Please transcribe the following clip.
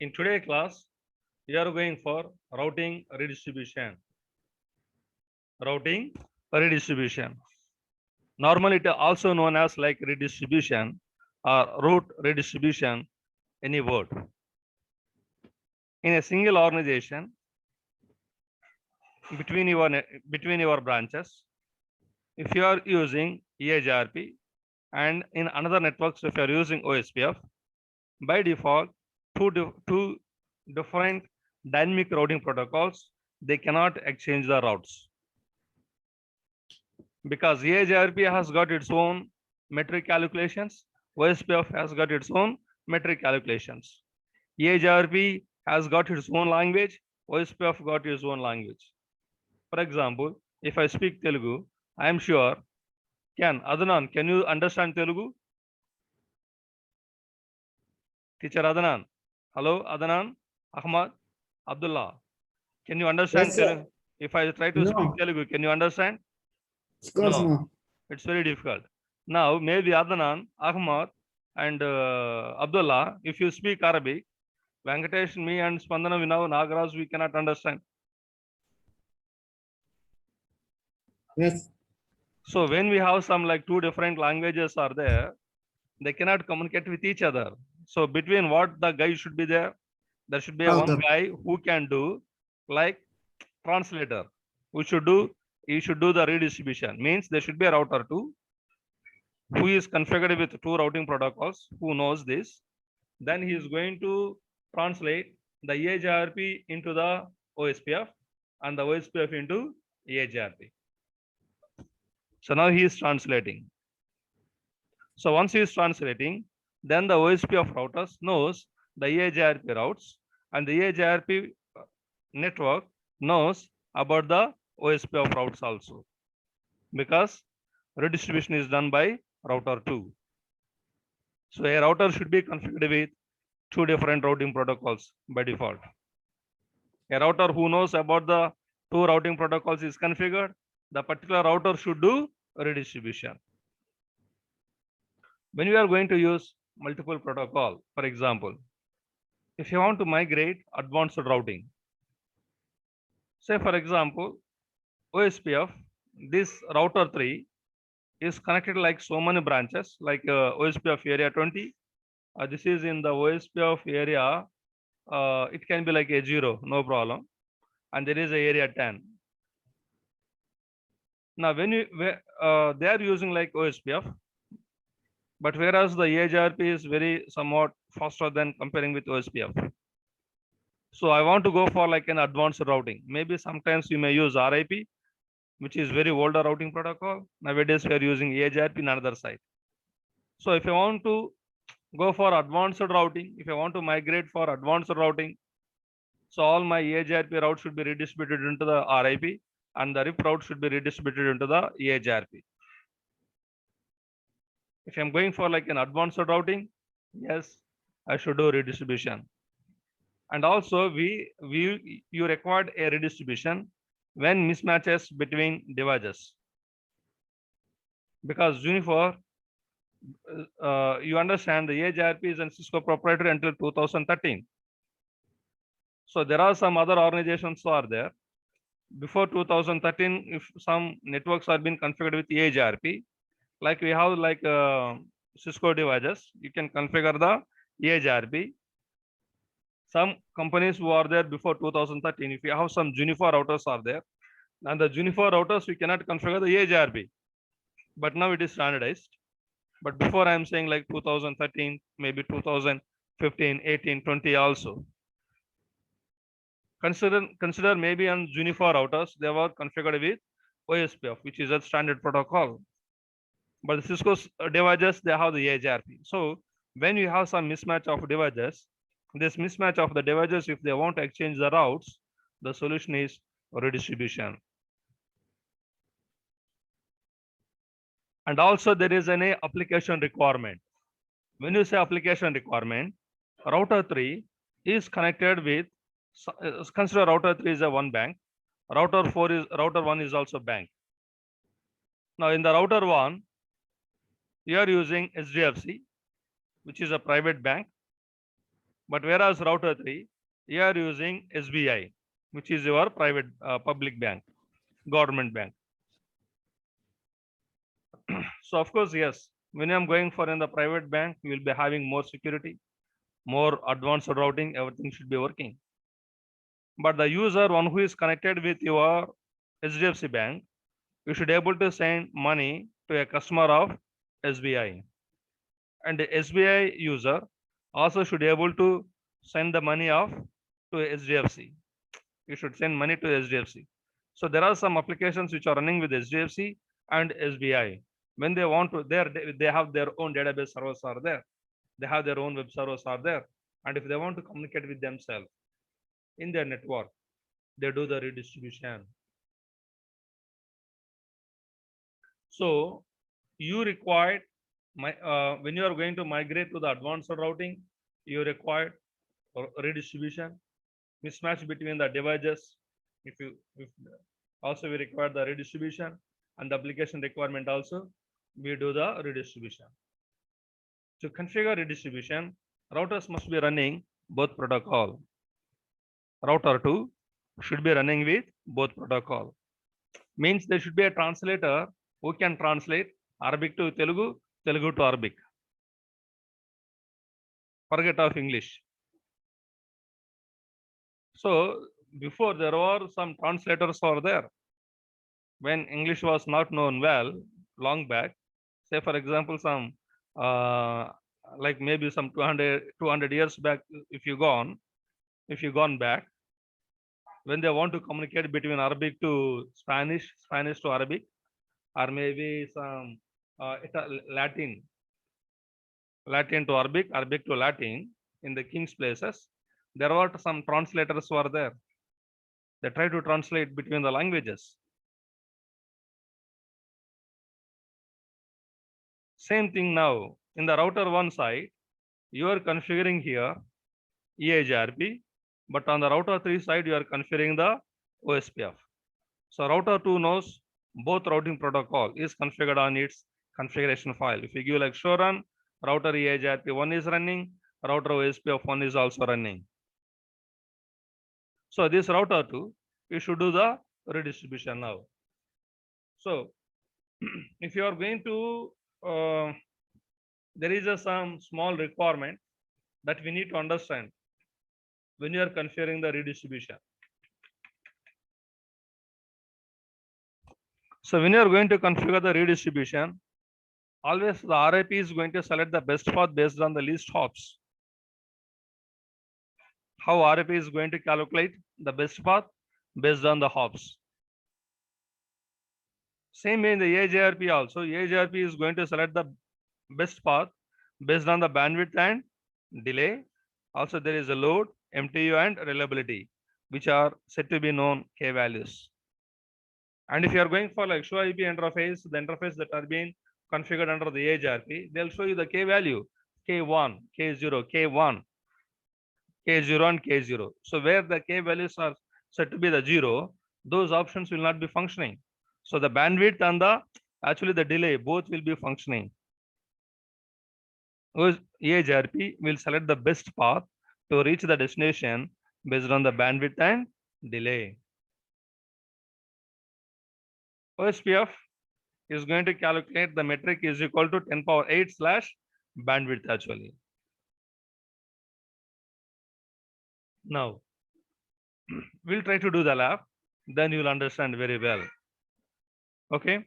In today's class, we are going for routing redistribution. Routing redistribution. Normally, it is also known as like redistribution or route redistribution, any word. In a single organization, between your branches, if you are using EHRP and in another networks, if you are using OSPF, by default, two different dynamic routing protocols, they cannot exchange the routes. Because EHRP has got its own metric calculations, OSPF has got its own metric calculations. EHRP has got its own language, OSPF got its own language. For example, if I speak Telugu, I am sure, Adnan, can you understand Telugu? Teacher Adnan. Hello, Adnan, Ahmad, Abdullah. Can you understand Yes, sir. Telugu? If I try to speak No. Telugu, can you understand? Of course, No. no. It's very difficult. Now, maybe Adnan, Ahmad, and Abdullah, if you speak Arabic, Venkatesh, me, and Spandana, Vinav, Nagaraj, we cannot understand. Yes. So when we have some like two different languages are there, they cannot communicate with each other. So between what the guy should be there should be a one Router. guy who can do like translator. He should do the redistribution. Means there should be a router too, who is configured with two routing protocols, who knows this. Then he is going to translate the EHRP into the OSPF and the OSPF into EHRP. So now he is translating. So once he is translating, then the OSPF routers knows the EHRP routes and the EHRP network knows about the OSPF routes also, because redistribution is done by router 2. So a router should be configured with two different routing protocols by default. A router who knows about the two routing protocols is configured, the particular router should do redistribution. When you are going to use multiple protocol, for example, if you want to migrate advanced routing, say for example, OSPF, this router 3 is connected like so many branches, like OSPF area 20. This is in the OSPF area, it can be like a 0, no problem. And there is a area 10. Now, when they are using like OSPF, but whereas the EHRP is very somewhat faster than comparing with OSPF. So I want to go for like an advanced routing. Maybe sometimes you may use RIP, which is very older routing protocol. Nowadays we are using EHRP in another side. So if I want to go for advanced routing, if I want to migrate for advanced routing, so all my EHRP routes should be redistributed into the RIP and the RIP route should be redistributed into the EHRP. If I'm going for like an advanced routing, yes, I should do redistribution. And also you required a redistribution when mismatches between devices. Because Juniper, you understand the EHRP is a Cisco proprietary until 2013. So there are some other organizations who are there. Before 2013, if some networks are being configured with EHRP, like we have like Cisco devices, you can configure the EHRP. Some companies who are there before 2013, if you have some Juniper routers are there, and the Juniper routers, we cannot configure the EHRP. But now it is standardized. But before I am saying like 2013, maybe 2015, 18, 20 also. Consider maybe on Juniper routers, they were configured with OSPF, which is a standard protocol. But the Cisco's devices, they have the EHRP. So when you have some mismatch of devices, this mismatch of the devices, if they want to exchange the routes, the solution is redistribution. And also there is an application requirement. When you say application requirement, router 3 is connected with, consider router 3 is a one bank, router 1 is also bank. Now in the router 1, you are using SDFC, which is a private bank. But whereas router 3, you are using SBI, which is your private public bank, government bank. So of course, yes, when I'm going for in the private bank, you will be having more security, more advanced routing, everything should be working. But the user, one who is connected with your HDFC bank, you should able to send money to a customer of SBI. And the SBI user also should able to send the money of to HDFC. You should send money to HDFC. So there are some applications which are running with HDFC and SBI. When they want to, they have their own database servers are there. They have their own web servers are there. And if they want to communicate with themselves in their network, they do the redistribution. So you required when you are going to migrate to the advanced routing, you require redistribution, mismatch between the devices. If also we require the redistribution, and the application requirement also, we do the redistribution. To configure redistribution, routers must be running both protocol. Router 2 should be running with both protocol. Means there should be a translator who can translate Arabic to Telugu, Telugu to Arabic. Forget of English. So before there were some translators over there. When English was not known well, long back, say for example, some like maybe some 200 years back, if you gone back, when they want to communicate between Arabic to Spanish, Spanish to Arabic, or maybe some Latin to Arabic, Arabic to Latin in the king's places, there were some translators who are there. They try to translate between the languages. Same thing now. In the router 1 side, you are configuring here EIGRP, but on the router 3 side, you are configuring the OSPF. So router 2 knows both routing protocol is configured on its configuration file. If you give like show run, router EIGRP 1 is running, router OSPF 1 is also running. So this router 2, you should do the redistribution now. So if you are going to, there is some small requirement that we need to understand when you are configuring the redistribution. So when you are going to configure the redistribution, always the RIP is going to select the best path based on the least hops. How RIP is going to calculate the best path based on the hops. Same way in the EIGRP also, EIGRP is going to select the best path based on the bandwidth and delay. Also there is a load, MTU and reliability, which are said to be known K values. And if you are going for like show IP interface, the interface that are being configured under the EIGRP, they'll show you the K value, K1, K0, K1, K0 and K0. So where the K values are set to be the 0, those options will not be functioning. So the bandwidth and actually the delay, both will be functioning. EIGRP will select the best path to reach the destination based on the bandwidth and delay. OSPF is going to calculate the metric is equal to 10 power 8 / bandwidth actually. Now, we'll try to do the lab, then you'll understand very well. Okay.